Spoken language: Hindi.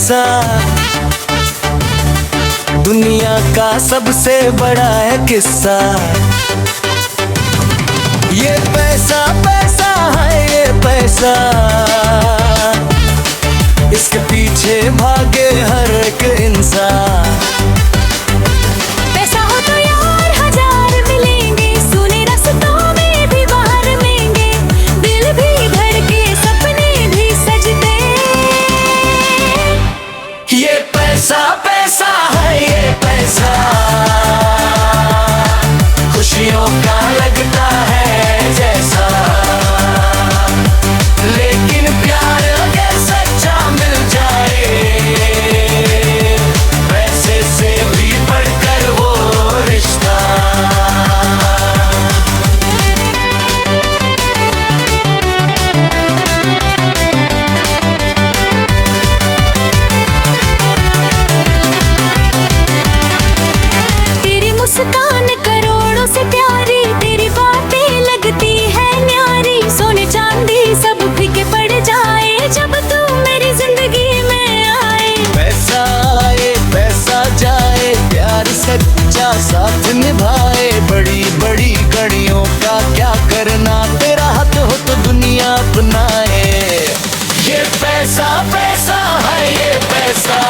पैसा दुनिया का सबसे बड़ा है किस्सा। ये पैसा पैसा है ये पैसा, इसके पीछे भागे हर एक इंसान। पैसा हो तो यार हजार मिलेंगे, सुने रास्तों में भी बाहर लेंगे, दिल भी धड़के सपने भी सजते। ये पैसा पैसा है ये पैसा, खुशियों का लगता है जैसा, लेकिन प्यार अगर सच्चा मिल जाए, पैसे से भी बढ़कर वो रिश्ता। तेरी मुस्कान करोड़ों से प्यारी, तेरी बातें लगती है न्यारी, सोने चांदी सब फीके पड़ जाए जब तू मेरी जिंदगी में आए। पैसा आए पैसा जाए, प्यार सच्चा साथ निभाए, बड़ी बड़ी घड़ियों का क्या करना, तेरा हाथ हो तो दुनिया अपनाए। ये पैसा पैसा है ये पैसा।